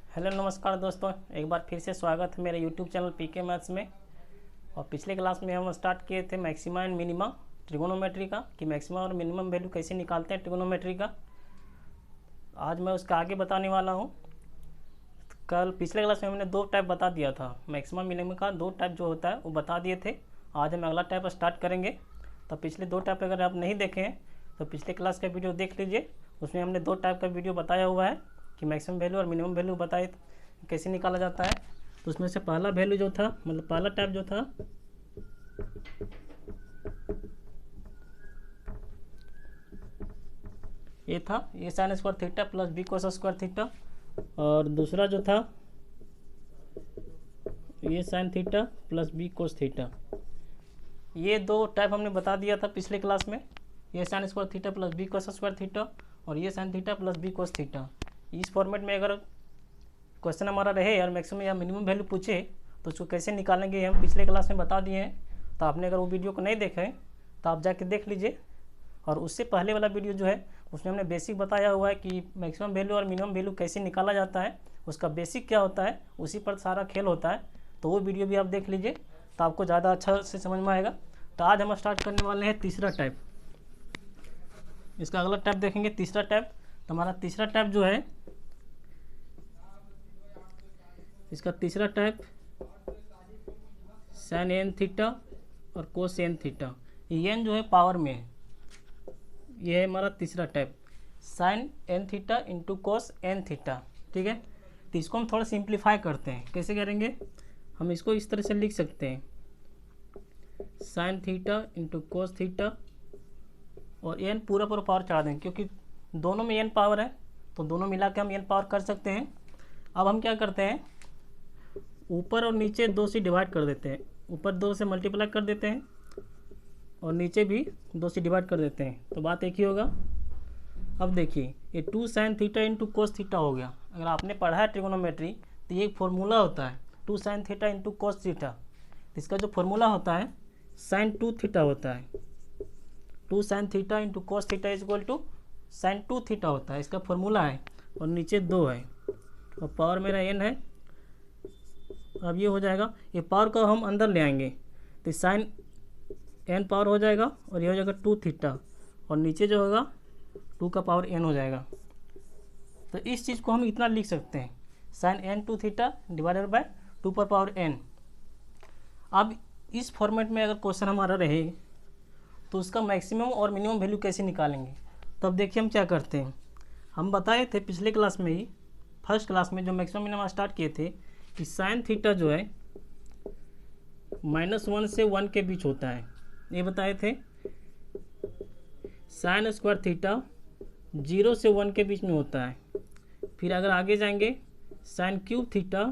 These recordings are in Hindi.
हेलो नमस्कार दोस्तों, एक बार फिर से स्वागत है मेरे यूट्यूब चैनल पीके मैथ्स में। और पिछले क्लास में हम स्टार्ट किए थे मैक्सिमा एंड मिनिमा ट्रिगोनोमेट्री का, कि मैक्सिमा और मिनिमम वैल्यू कैसे निकालते हैं ट्रिगोनोमेट्री का। आज मैं उसका आगे बताने वाला हूँ। कल पिछले क्लास में हमने दो टाइप बता दिया था, मैक्सिमा मिनिमम का दो टाइप जो होता है वो बता दिए थे। आज हम अगला टाइप स्टार्ट करेंगे। तो पिछले दो टाइप अगर आप नहीं देखे हैं तो पिछले क्लास का वीडियो देख लीजिए, उसमें हमने दो टाइप का वीडियो बताया हुआ है कि मैक्सिमम वैल्यू और मिनिमम वैल्यू बताए कैसे निकाला जाता है। तो उसमें से पहला वैल्यू जो था, मतलब पहला टाइप जो था ये था A sine square theta plus B cos square theta, और दूसरा जो था A sine theta plus B cos theta. ये दो टाइप हमने बता दिया था पिछले क्लास में, A sine square theta plus B cos square theta और A sine theta plus B cos theta. इस फॉर्मेट में अगर क्वेश्चन हमारा रहे यार मैक्सिमम या मिनिमम वैल्यू पूछे तो उसको कैसे निकालेंगे हम पिछले क्लास में बता दिए हैं। तो आपने अगर वो वीडियो को नहीं देखा है तो आप जाके देख लीजिए। और उससे पहले वाला वीडियो जो है उसमें हमने बेसिक बताया हुआ है कि मैक्सिमम वैल्यू और मिनिमम वैल्यू कैसे निकाला जाता है, उसका बेसिक क्या होता है, उसी पर सारा खेल होता है। तो वो वीडियो भी आप देख लीजिए तो आपको ज़्यादा अच्छा से समझ में आएगा। तो आज हम स्टार्ट करने वाले हैं तीसरा टाइप। इसका अगला टाइप देखेंगे तीसरा टाइप। तो हमारा तीसरा टाइप जो है, इसका तीसरा टाइप साइन एन थीटा और कोस एन थीटा। एन जो है पावर में है, ये है हमारा तीसरा type, sine n theta into cos n theta. ठीक है, तो इसको हम थोड़ा सिंप्लीफाई करते हैं। कैसे करेंगे, हम इसको इस तरह से लिख सकते हैं, sign theta into cos theta और एन पूरा पावर चढ़ा देंगे, क्योंकि दोनों में एन पावर है तो दोनों मिला के हम एन पावर कर सकते हैं। अब हम क्या करते हैं, ऊपर और नीचे दो से डिवाइड कर देते हैं, ऊपर दो से मल्टीप्लाई कर देते हैं और नीचे भी दो से डिवाइड कर देते हैं, तो बात एक ही होगा। अब देखिए ये two sine theta into cos theta हो गया। अगर आपने पढ़ा है ट्रिगोनोमेट्री तो ये एक फॉर्मूला होता है two sine theta into cos theta. इसका जो फॉर्मूला होता है साइन टू थीटा होता है, two sine theta into cos theta is equal to sine two theta होता है, इसका फॉर्मूला है। और नीचे दो है और पावर मेरा एन है। अब ये हो जाएगा, ये पावर को हम अंदर ले आएंगे तो साइन एन पावर हो जाएगा और ये हो जाएगा टू थीटा और नीचे जो होगा टू का पावर एन हो जाएगा। तो इस चीज़ को हम इतना लिख सकते हैं, sine n two theta divided by two पर पावर एन। अब इस फॉर्मेट में अगर क्वेश्चन हमारा रहे तो उसका मैक्सिमम और मिनिमम वैल्यू कैसे निकालेंगे। तब देखिए हम क्या करते हैं, हम बताए थे पिछले क्लास में ही, फर्स्ट क्लास में जो मैक्सिमम मिनिमम स्टार्ट किए थे कि साइन थीटा जो है -1 से 1 के बीच होता है, ये बताए थे। साइन स्क्वायर थीटा 0 से 1 के बीच में होता है। फिर अगर आगे जाएंगे साइन क्यूब थीटा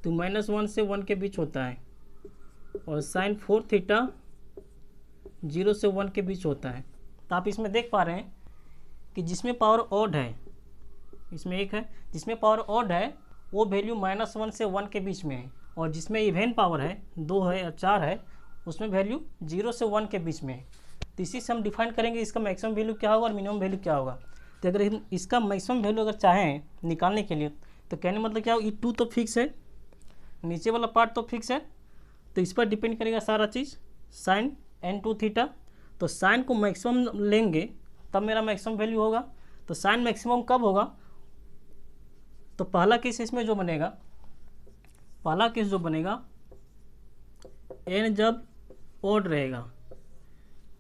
तो -1 से 1 के बीच होता है। और साइन 4 थीटा 0 से 1 के बीच होता है। तो आप इसमें देख पा रहे हैं कि जिसमें पावर ऑड है, इसमें एक है जिसमें पावर ऑड है वो वैल्यू -1 से 1 के बीच में है, और जिसमें इवेन पावर है 2 है या 4 है उसमें वैल्यू 0 से 1 के बीच में है। तो इसी से हम डिफाइन करेंगे इसका मैक्सिमम वैल्यू क्या होगा और मिनिमम वैल्यू क्या होगा। तो अगर हम इसका मैक्सिमम वैल्यू अगर चाहें निकालने के लिए तो कहने मतलब क्या हो, ये 2 तो फिक्स है, नीचे वाला पार्ट तो फिक्स है, तो इस पर डिपेंड करेगा सारा चीज़, साइन एन टू थीटा। तो साइन को मैक्सिमम लेंगे तब मेरा मैक्सिमम वैल्यू होगा। तो साइन मैक्सिमम कब होगा, तो पहला केस इसमें जो बनेगा, पहला केस जो बनेगा एन जब ओड रहेगा,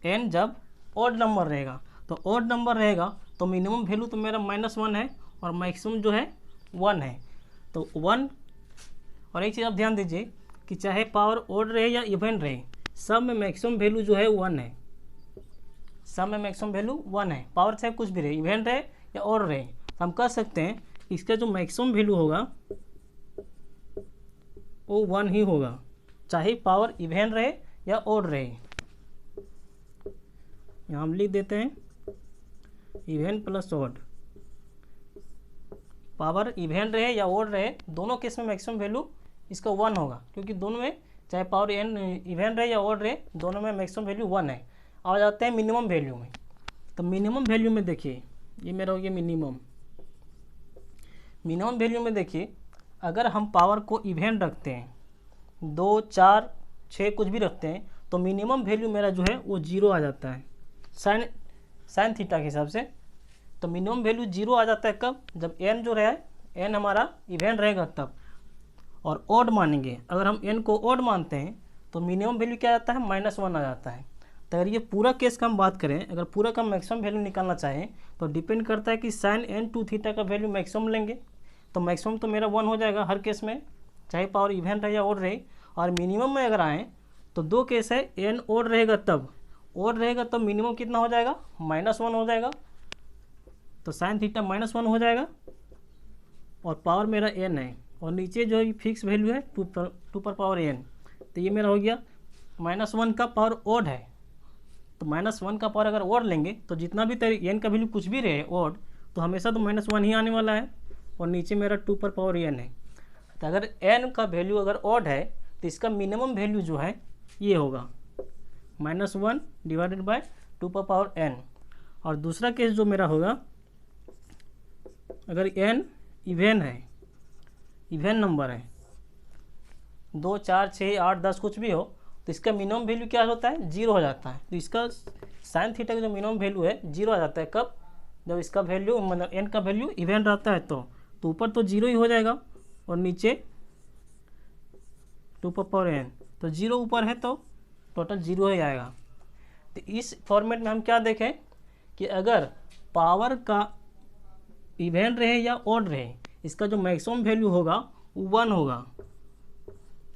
एन जब ओड नंबर रहेगा। तो ओड नंबर रहेगा तो मिनिमम वैल्यू तो मेरा -1 है और मैक्सिमम जो है 1 है। तो 1, और एक चीज़ आप ध्यान दीजिए कि चाहे पावर ओड रहे या इवन रहे, सब में मैक्सिमम वैल्यू जो है 1 है, सब में मैक्सिमम वैल्यू 1 है। पावर चाहे कुछ भी रहे, इवन रहे या ओड रहे, तो हम कह सकते हैं इसका जो मैक्सिमम वैल्यू होगा वो 1 ही होगा, चाहे पावर इवन रहे या ओड रहे। यहाँ हम लिख देते हैं even plus odd, power even रहे या ओड रहे दोनों केस में मैक्सिमम वैल्यू इसका 1 होगा, क्योंकि दोनों में चाहे पावर एन इवन रहे या ओड रहे दोनों में मैक्सिमम वैल्यू 1 है। आ जाते हैं मिनिमम वैल्यू में। तो मिनिमम वैल्यू में देखिए ये मेरा हो गया मिनिमम। मिनिमम वैल्यू में देखिए, अगर हम पावर को इवेन रखते हैं, 2, 4, 6 कुछ भी रखते हैं, तो मिनिमम वैल्यू मेरा जो है वो 0 आ जाता है साइन थीटा के हिसाब से। तो मिनिमम वैल्यू 0 आ जाता है कब? जब n जो रहा है, n हमारा इवेन रहेगा तब। और ऑड मानेंगे, अगर हम n को ऑड मानते हैं तो मिनिमम वैल्यू क्या आता है? -1 आ जाता है। तो अगर ये पूरा केस का हम बात करें, अगर पूरा का मैक्सिमम वैल्यू निकालना चाहें तो डिपेंड करता है कि साइन n2 थीटा का वैल्यू मैक्सिमम लेंगे, तो मैक्सिमम तो मेरा 1 हो जाएगा हर केस में, चाहे पावर इवेन रहे या ऑड रहे। और मिनिमम में अगर आएँ तो 2 केस है, n ऑड रहेगा तब मिनिमम कितना हो जाएगा? -1 हो जाएगा। तो साइन थीटा -1 हो जाएगा और पावर मेरा n है, और नीचे जो फिक्स वैल्यू है 2 पर पावर n, तो ये मेरा हो गया -1 का पावर ऑड है। तो -1 का पावर अगर ऑड लेंगे तो जितना भी n का वैल्यू कुछ भी रहे ऑड, तो हमेशा तो -1 ही आने वाला है, और नीचे मेरा 2 पर पावर n है। तो अगर n का वैल्यू अगर ऑड है तो इसका मिनिमम वैल्यू जो है ये होगा -1 डिवाइडेड बाय 2 पर पावर n। और दूसरा केस जो मेरा होगा, अगर n इवेन है, इवेन नंबर है, 2, 4, 6, 8, 10 कुछ भी हो, तो इसका मिनिमम वैल्यू क्या होता है? 0 हो जाता है। तो इसका साइन थीटा का जो मिनिमम वैल्यू है 0 आ जाता है कब? जब इसका वैल्यू मतलब n का वैल्यू इवेन रहता है तो ऊपर तो 0 ही हो जाएगा और नीचे 2 पर पावर n, तो 0 ऊपर है तो टोटल 0 ही आएगा। तो इस फॉर्मेट में हम क्या देखें कि अगर पावर का इवेन रहे या ऑड रहे, इसका जो मैक्सिमम वैल्यू होगा वो 1 होगा।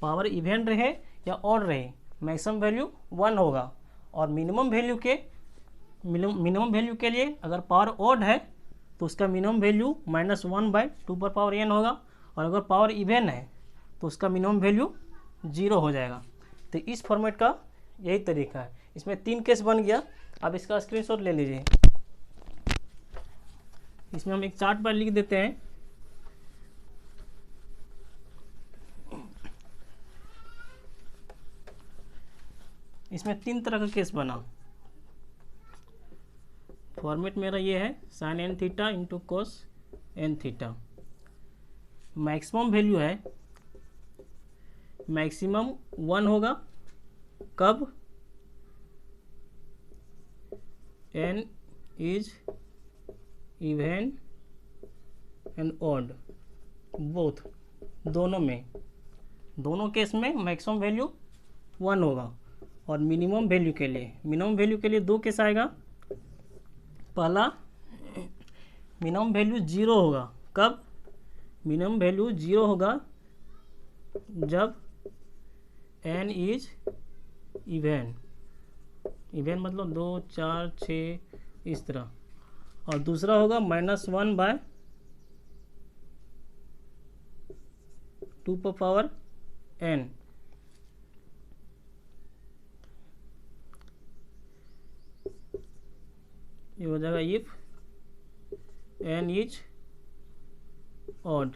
पावर इवेन रहे या ऑड रहे, मैक्सिमम वैल्यू 1 होगा। और मिनिमम वैल्यू के लिए अगर पावर ऑड है तो उसका मिनिमम वैल्यू -1 बाय 2 पर पावर n होगा, और अगर पावर इवेन है तो उसका मिनिमम वैल्यू 0 हो जाएगा। तो इस फॉर्मेट का यही तरीका है। इसमें 3 केस बन गया, आप इसका स्क्रीनशॉट ले लीजिए। इसमें हम एक चार्ट पर लिख देते हैं। इसमें 3 तरह का केस बना। फॉर्मेट मेरा ये है, sine n theta into cos n theta. Maximum value है, मैक्सिमम 1 होगा कब? n is even and odd, both, दोनों केस में मैक्सिमम वैल्यू 1 होगा। और मिनिमम वैल्यू के लिए 2 केस आएगा। पहला, मिनिमम वैल्यू 0 होगा कब? मिनिमम वैल्यू 0 होगा जब n इज इवेन मतलब 2, 4, 6 इस तरह। और दूसरा होगा -1 बाय 2 पर पावर n। ये हो जाएगा इफ n इज ऑड।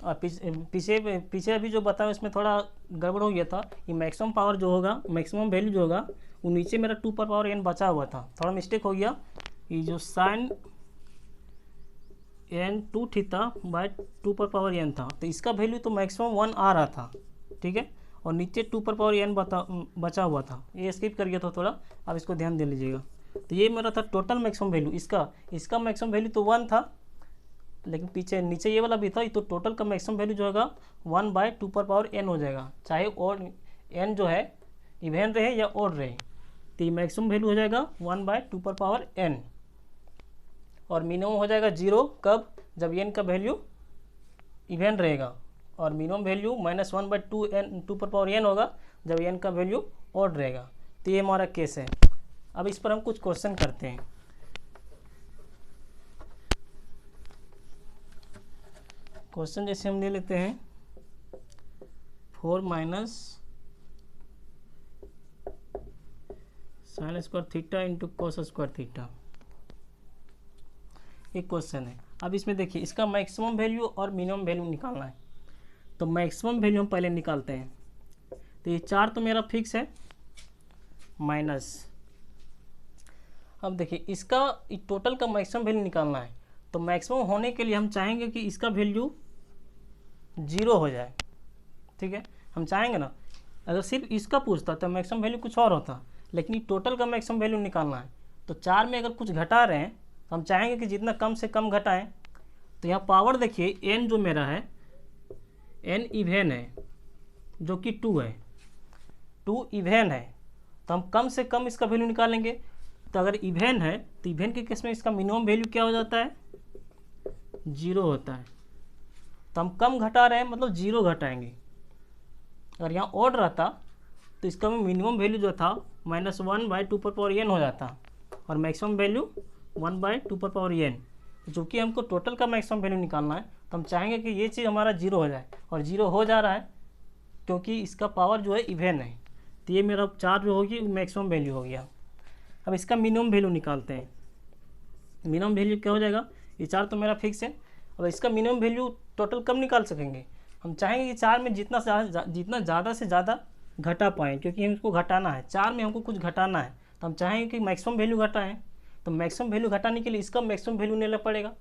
और पीछे अभी जो बताया इसमें थोड़ा गड़बड़ हो गया था। ये मैक्सिमम पावर जो होगा, मैक्सिमम वैल्यू जो होगा वो नीचे मेरा 2 पर पावर n बचा हुआ था, थोड़ा मिस्टेक हो गया। ये जो साइन n2 थीटा बाय 2 पर पावर n था, तो इसका वैल्यू तो मैक्सिमम 1 आ रहा था, ठीक है, और नीचे 2 पर पावर n बचा हुआ था। ये स्किप कर गया था थोड़ा, आप इसको ध्यान दे लीजिएगा। तो ये मेरा था टोटल मैक्सिमम वैल्यू। इसका मैक्सिमम वैल्यू तो 1 था, लेकिन नीचे ये वाला भी था, तो टोटल का मैक्सिमम वैल्यू जो होगा 1 बाय 2 पर पावर n हो जाएगा, चाहे और n जो है इवेन रहे या ऑड रहे। तो ये मैक्सिमम वैल्यू हो जाएगा 1 बाय 2 पर पावर n। और मिनिमम हो जाएगा 0 कब? जब n का वैल्यू इवेन रहेगा। और मिनिमम वैल्यू -1 बाय 2 पर पावर n होगा जब n का वैल्यू ऑड रहेगा। तो ये हमारा केस है। अब इस पर हम कुछ क्वेश्चन करते हैं। क्वेश्चन जैसे हम ले लेते हैं 4 minus sign square theta into cos square theta, एक क्वेश्चन है। अब इसमें देखिए, इसका मैक्सिमम वैल्यू और मिनिमम वैल्यू निकालना है। तो मैक्सिमम वैल्यू हम पहले निकालते हैं। तो ये 4 तो मेरा फिक्स है, माइनस, अब देखिए इसका टोटल का मैक्सिमम वैल्यू निकालना है। तो मैक्सिमम होने के लिए हम चाहेंगे कि इसका वैल्यू 0 हो जाए, ठीक है, हम चाहेंगे ना। अगर सिर्फ इसका पूछता तो मैक्सिमम वैल्यू कुछ और होता, लेकिन टोटल का मैक्सिमम वैल्यू निकालना है। तो 4 में अगर कुछ घटा रहे हैं तो हम चाहेंगे कि जितना कम से कम घटाएं। तो यहाँ पावर देखिए n जो मेरा है, n इवेन है जो कि 2 है, 2 इवेन है, तो हम कम से कम इसका वैल्यू निकालेंगे। तो अगर इवेन है तो इवेन के केस में इसका मिनिमम वैल्यू क्या हो जाता है, 0 होता है। तो हम कम घटा रहे हैं मतलब 0 घटाएंगे। अगर यहाँ ऑड रहता तो इसका मिनिमम वैल्यू जो था -1/2n हो जाता और मैक्सिमम वैल्यू 1/2n। जो कि हमको टोटल का मैक्सिमम वैल्यू निकालना है, तो हम चाहेंगे कि ये चीज़ हमारा 0 हो जाए, और 0 हो जा रहा है क्योंकि इसका पावर जो है इवेन है। तो ये मेरा 4 जो होगी मैक्सिमम वैल्यू हो गया। अब इसका मिनिमम वैल्यू निकालते हैं। मिनिमम वैल्यू क्या हो जाएगा, ये 4 तो मेरा फिक्स है। अब इसका मिनिमम वैल्यू टोटल कम निकाल सकेंगे, हम चाहेंगे कि 4 में जितना ज़्यादा से ज़्यादा घटा पाएँ, क्योंकि हमको घटाना है, 4 में हमको कुछ घटाना है। तो हम चाहेंगे कि मैक्सिमम वैल्यू घटाएँ। तो मैक्सिमम वैल्यू घटाने के लिए इसका मैक्सिमम वैल्यू लेना पड़ेगा।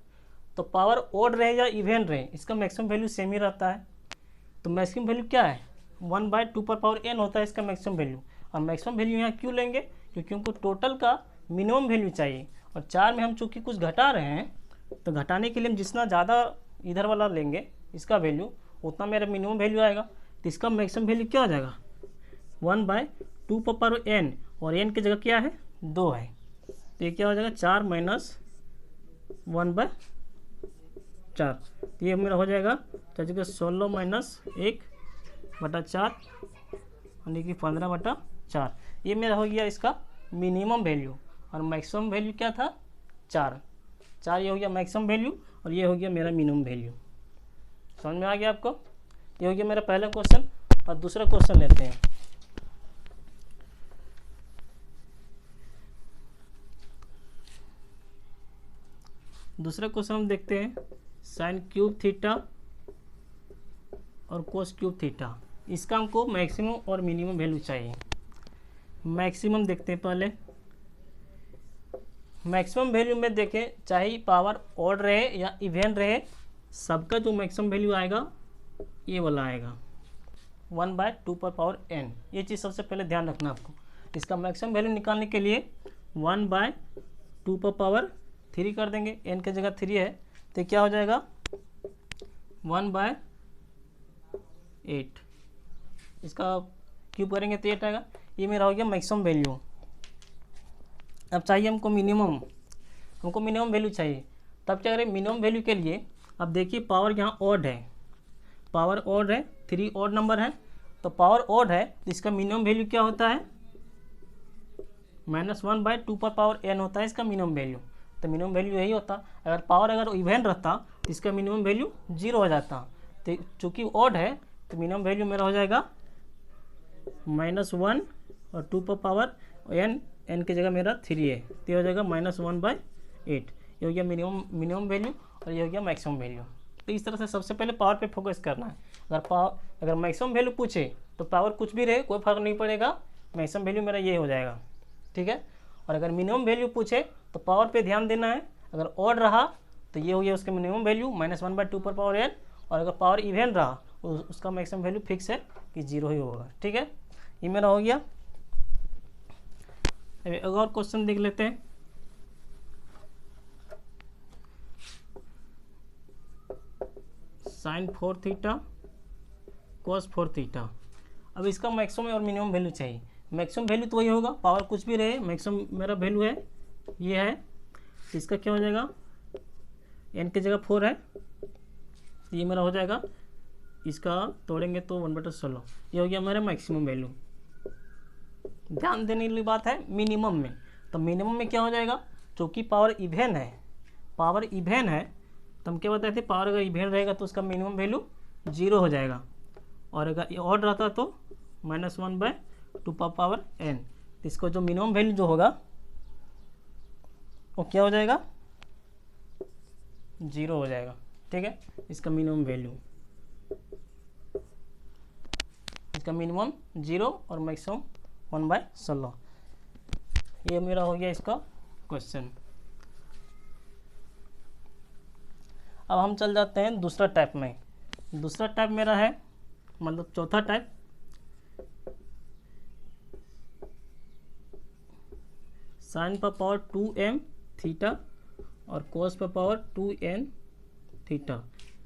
तो पावर ऑड रहे या इवेन रहे, इसका मैक्सिमम वैल्यू सेम ही रहता है। तो मैक्सिमम वैल्यू क्या है, 1/2n होता है इसका मैक्सिमम वैल्यू। और मैक्सिमम वैल्यू यहाँ क्यों लेंगे, क्योंकि हमको टोटल का मिनिमम वैल्यू चाहिए, और 4 में हम चूँकि कुछ घटा रहे हैं, तो घटाने के लिए हम जितना ज़्यादा इधर वाला लेंगे इसका वैल्यू, उतना मेरा मिनिमम वैल्यू आएगा। तो इसका मैक्सिमम वैल्यू क्या हो जाएगा, 1/2n, और n की जगह क्या है, 2 है। तो ये क्या हो जाएगा, 4 - 1/4। तो ये मेरा हो जाएगा 16 - 1/4 यानी कि 15/4। ये मेरा हो गया इसका मिनिमम वैल्यू, और मैक्सिमम वैल्यू क्या था, 4। ये हो गया मैक्सिमम वैल्यू, और ये हो गया मेरा मिनिमम वैल्यू। समझ में आ गया आपको। ये हो गया मेरा पहला क्वेश्चन। और दूसरा क्वेश्चन लेते हैं। दूसरा क्वेश्चन हम देखते हैं, साइन क्यूब थीटा और कोस क्यूब थीटा। इसका हमको मैक्सिमम और मिनिमम वैल्यू चाहिए। मैक्सिमम देखते हैं पहले। मैक्सिमम वैल्यू में देखें, चाहे पावर ऑड रहे या इवेन रहे, सबका जो मैक्सिमम वैल्यू आएगा ये वाला आएगा, 1/2n। ये चीज़ सबसे पहले ध्यान रखना आपको। इसका मैक्सिमम वैल्यू निकालने के लिए 1/2 कर देंगे, n की जगह 3 है, तो क्या हो जाएगा 1/8। इसका क्यूब करेंगे तो 8 आएगा। ये मेरा हो गया मैक्सिमम वैल्यू। अब चाहिए हमको मिनिमम, वैल्यू चाहिए। तब क्या करें, मिनिमम वैल्यू के लिए, अब देखिए पावर यहाँ ऑड है, 3 ऑड नंबर है, तो पावर ऑड है, तो इसका मिनिमम वैल्यू क्या होता है, -1/2n होता है इसका मिनिमम वैल्यू। तो मिनिमम वैल्यू यही होता। अगर इवेन रहता तो इसका मिनिमम वैल्यू 0 हो जाता। तो चूँकि ऑड है तो मिनिमम वैल्यू मेरा हो जाएगा -1 और 2n, n की जगह मेरा 3 है, तो ये हो जाएगा -1/8। ये हो गया मिनिमम वैल्यू, और ये हो गया मैक्सिमम वैल्यू। तो इस तरह से सबसे पहले पावर पे फोकस करना है। अगर मैक्सिमम वैल्यू पूछे तो पावर कुछ भी रहे कोई फर्क नहीं पड़ेगा, मैक्सिमम वैल्यू मेरा ये हो जाएगा, ठीक है। और अगर मिनिमम वैल्यू पूछे तो पावर पे ध्यान देना है। अगर ऑड रहा तो ये हो गया उसका मिनिमम वैल्यू -1/2n, और अगर पावर इवेन रहा उसका मैक्सिमम वैल्यू फिक्स है कि 0 ही होगा, ठीक है। ये मेरा हो गया। एक और क्वेश्चन देख लेते हैं। sin 4 theta cos 4 theta. अब इसका मैक्सिमम और मिनिमम वैल्यू चाहिए। मैक्सिमम वैल्यू तो वही होगा, पावर कुछ भी रहे, मैक्सिमम मेरा वैल्यू है ये है। तो इसका क्या हो जाएगा, n की जगह 4 है, ये मेरा हो जाएगा, इसका तोड़ेंगे तो 1/16। ये हो गया मेरा मैक्सिमम वैल्यू। ध्यान देने वाली बात है मिनिमम में। तो मिनिमम में क्या हो जाएगा, क्योंकि पावर इवेन है, तो हम क्या बताए थे, पावर अगर इवेन रहेगा तो उसका मिनिमम वैल्यू 0 हो जाएगा, और अगर ये ऑड रहता तो -1/2n। तो इसको जो मिनिमम वैल्यू जो होगा वो क्या हो जाएगा, 0 हो जाएगा, ठीक है। इसका मिनिमम वैल्यू, इसका मिनिमम 0 और मैक्सिमम 1/16। ये मेरा हो गया इसका क्वेश्चन। अब हम चल जाते हैं दूसरा टाइप में। दूसरा टाइप मेरा है, मतलब चौथा टाइप, साइन पर पावर 2m थीटा और कोस पर पावर 2n थीटा।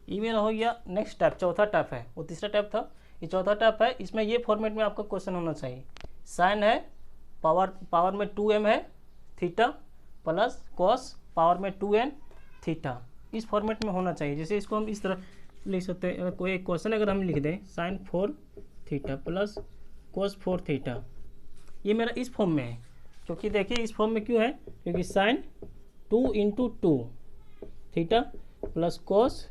ये मेरा हो गया नेक्स्ट टाइप, चौथा टाइप है। वो तीसरा टाइप था, ये चौथा टाइप है। इसमें ये फॉर्मेट में आपका क्वेश्चन होना चाहिए, साइन है, पावर में 2m है थीटा, प्लस कॉस पावर में 2n थीटा। इस फॉर्मेट में होना चाहिए। जैसे इसको हम इस तरह लिख सकते हैं, कोई एक क्वेश्चन अगर हम लिख दें sine 4 theta plus cos 4 theta, ये मेरा इस फॉर्म में है। क्योंकि देखिए इस फॉर्म में क्यों है, क्योंकि sine 2 into 2 theta plus cos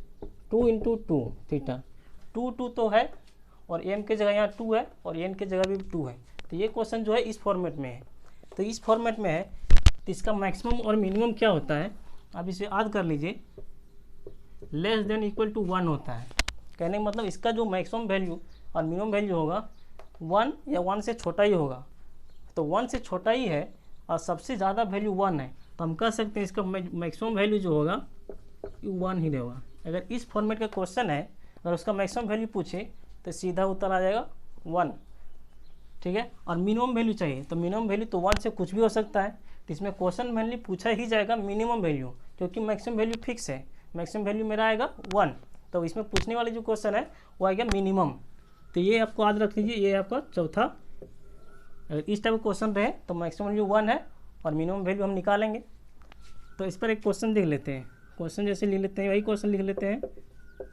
2 into 2 theta, 2 तो है और m के जगह यहाँ 2 है और n के जगह भी 2 है। तो ये क्वेश्चन जो है इस फॉर्मेट में है। तो इस फॉर्मेट में है, तो इसका मैक्सिमम और मिनिमम क्या होता है, आप इसे याद कर लीजिए, लेस देन इक्वल टू 1 होता है। कहने का मतलब इसका जो मैक्सिमम वैल्यू और मिनिमम वैल्यू होगा 1 या 1 से छोटा ही होगा। तो 1 से छोटा ही है और सबसे ज़्यादा वैल्यू 1 है, तो हम कह सकते हैं इसका मैक्सिमम वैल्यू जो होगा 1 ही रहेगा। अगर इस फॉर्मेट का क्वेश्चन है, अगर उसका मैक्सिमम वैल्यू पूछे तो सीधा उत्तर आ जाएगा 1, ठीक है। और मिनिमम वैल्यू चाहिए, तो मिनिमम वैल्यू तो 1 से कुछ भी हो सकता है। तो इसमें क्वेश्चन मेनली पूछा ही जाएगा मिनिमम वैल्यू, क्योंकि मैक्सिमम वैल्यू फिक्स है। मैक्सिमम वैल्यू मेरा आएगा 1, तो इसमें पूछने वाले जो क्वेश्चन है वो आएगा मिनिमम। तो ये आपको याद रख लीजिए, ये आपका चौथा। अगर इस टाइप का क्वेश्चन रहे तो मैक्सिमम वैल्यू 1 है और मिनिमम वैल्यू हम निकालेंगे। तो इस पर एक क्वेश्चन देख लेते हैं। क्वेश्चन जैसे लिख लेते हैं, वही क्वेश्चन लिख लेते हैं,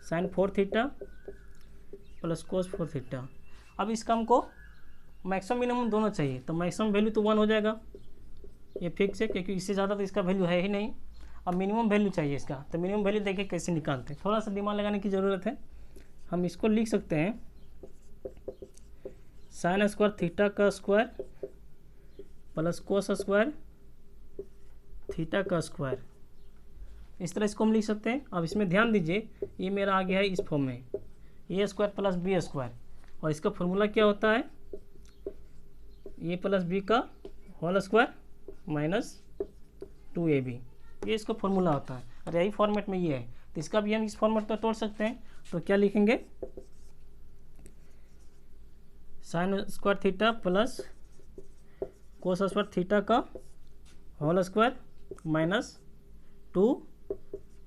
sine 4 theta plus cos 4 theta. अब इसका हमको मैक्सिमम मिनिमम दोनों चाहिए, तो मैक्सिमम वैल्यू तो 1 हो जाएगा, ये फिक्स है, क्योंकि इससे ज़्यादा तो इसका वैल्यू है ही नहीं। अब मिनिमम वैल्यू चाहिए इसका, तो मिनिमम वैल्यू देखिए कैसे निकालते हैं, थोड़ा सा दिमाग लगाने की ज़रूरत है। हम इसको लिख सकते हैं साइन स्क्वायर थीटा का square plus cos square theta का स्क्वायर, इस तरह इसको हम लिख सकते हैं। अब इसमें ध्यान दीजिए, ये मेरा आ गया है इस फॉर्म में, ए स्क्वायर प्लस बी स्क्वायर, और इसका फॉर्मूला क्या होता है, ए प्लस बी का होल स्क्वायर माइनस 2ab, ये इसका फॉर्मूला होता है। और यही फॉर्मेट में ये है, तो इसका भी हम इस फॉर्मेट में तोड़ सकते हैं। तो क्या लिखेंगे, sine square theta plus cos square theta का whole square minus 2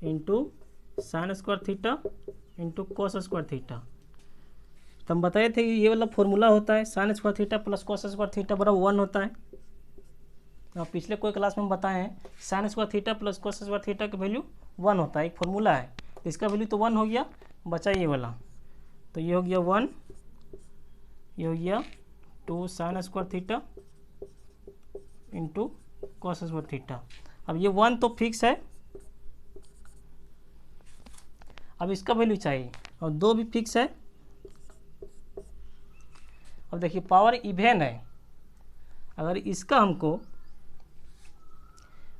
into sine square theta into cos square theta. तो हम बताए थे कि ये वाला फॉर्मूला होता है, sign square theta plus cos square theta बराबर 1 होता है। और पिछले कोई क्लास में हम बताए हैं sign square theta plus cos square theta का वैल्यू 1 होता है, एक फॉर्मूला है। तो इसका वैल्यू तो 1 हो गया, बचा ये वाला, तो ये हो गया 1, ये हो गया 2 sign square theta into cos square theta. अब ये 1 तो फिक्स है, अब इसका वैल्यू चाहिए, और 2 भी फिक्स है। अब देखिए पावर इवेन है, अगर इसका हमको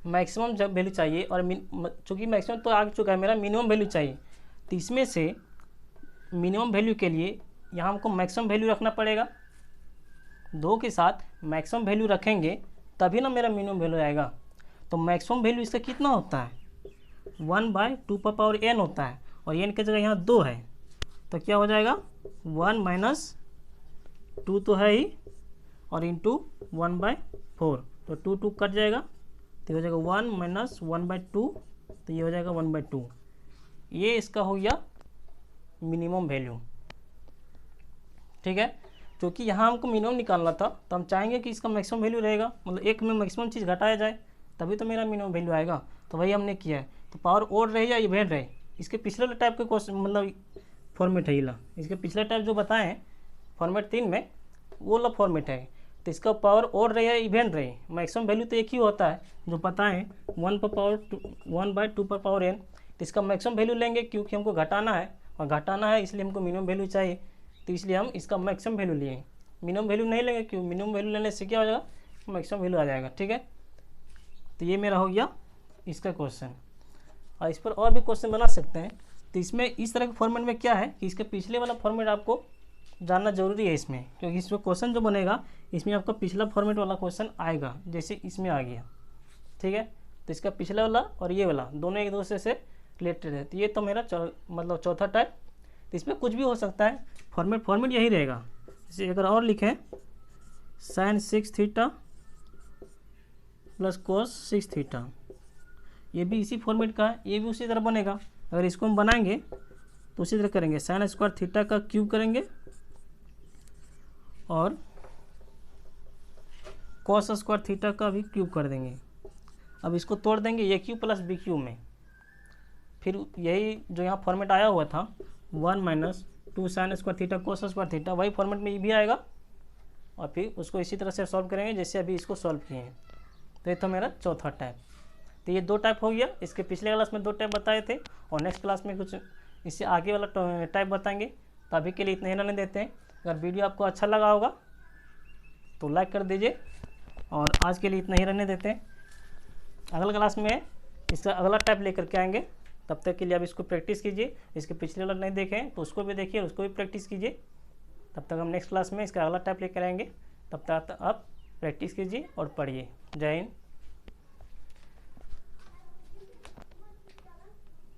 मैक्सिमम जब वैल्यू चाहिए और चूँकि मैक्सिमम तो आ चुका है मेरा, मिनिमम वैल्यू चाहिए, तो इसमें से मिनिमम वैल्यू के लिए यहाँ हमको मैक्सिमम वैल्यू रखना पड़ेगा। 2 के साथ मैक्सिमम वैल्यू रखेंगे तभी ना मेरा मिनिमम वैल्यू आएगा। तो मैक्सिमम वैल्यू इसका कितना होता है, 1/2 पर पावर n होता है, और n की जगह यहाँ 2 है, तो क्या हो जाएगा 1 माइनस 2 तो है ही, और इंटू 1/4, तो 2 कट जाएगा, तो हो जाएगा 1 माइनस 1/2, तो ये हो जाएगा 1/2। ये इसका हो गया मिनिमम वैल्यू, ठीक है। क्योंकि यहाँ हमको मिनिमम निकालना था, तो हम चाहेंगे कि इसका मैक्सिमम वैल्यू रहेगा, मतलब एक में मैक्सिमम चीज़ घटाया जाए तभी तो मेरा मिनिमम वैल्यू आएगा। तो वही हमने किया है। तो पावर ओड रहे या इवेन रहे, इसके पिछले टाइप के क्वेश्चन मतलब फॉर्मेट है ये ला, इसके पिछले टाइप जो बताए हैं फॉर्मेट 3 में, वो वाला फॉर्मेट है। तो इसका पावर ओड रहे या इवेन रहे, मैक्सिमम वैल्यू तो एक ही होता है जो पता है, 1/2 पर पावर n। तो इसका मैक्सिमम वैल्यू लेंगे क्योंकि हमको घटाना है, और घटाना है इसलिए हमको मिनिमम वैल्यू चाहिए, तो इसलिए हम इसका मैक्सिमम वैल्यू लिए। मिनिमम वैल्यू नहीं लेंगे, क्यों, मिनिमम वैल्यू लेने से क्या हो जाएगा, मैक्सिमम वैल्यू आ जाएगा, ठीक है। तो ये मेरा हो गया इसका क्वेश्चन, और इस पर और भी क्वेश्चन बना सकते हैं। तो इसमें इस तरह के फॉर्मेट में क्या है कि इसके पिछले वाला फॉर्मेट आपको जानना जरूरी है इसमें, क्योंकि इसमें क्वेश्चन जो बनेगा इसमें आपका पिछला फॉर्मेट वाला क्वेश्चन आएगा, जैसे इसमें आ गया, ठीक है। तो इसका पिछला वाला और ये वाला दोनों एक दूसरे से रिलेटेड है। तो ये तो मेरा मतलब चौथा टाइप। तो इसमें कुछ भी हो सकता है, फॉर्मेट यही रहेगा। जैसे अगर और लिखें sine 6 theta plus cos 6 theta, ये भी इसी फॉर्मेट का है, ये भी उसी तरह बनेगा। अगर इसको हम बनाएंगे तो उसी तरह करेंगे, साइन स्क्वायर थीटा का क्यूब करेंगे और कॉस स्क्वायर थीटा का भी क्यूब कर देंगे। अब इसको तोड़ देंगे ए क्यू प्लस बी क्यू में, फिर यही जो यहाँ फॉर्मेट आया हुआ था 1 minus 2 sign square theta cos square theta, वही फॉर्मेट में ये भी आएगा। और फिर उसको इसी तरह से सॉल्व करेंगे जैसे अभी इसको सॉल्व किए हैं। तो ये तो मेरा चौथा टाइप। तो ये 2 टाइप हो गया। इसके पिछले क्लास में 2 टाइप बताए थे और नेक्स्ट क्लास में कुछ इससे आगे वाला टाइप बताएंगे। तो अभी के लिए इतना ही रहने देते हैं। अगर वीडियो आपको अच्छा लगा होगा तो लाइक कर दीजिए, और आज के लिए इतना ही रहने देते हैं। अगला क्लास में इसका अगला टाइप लेकर के आएंगे। तब तक के लिए आप इसको प्रैक्टिस कीजिए। इसके पिछले वाला नहीं देखें तो उसको भी देखिए, उसको भी प्रैक्टिस कीजिए। तब तक हम नेक्स्ट क्लास में इसका अगला टाइप लेकर आएंगे। तब तक आप प्रैक्टिस कीजिए और पढ़िए। जय हिंद।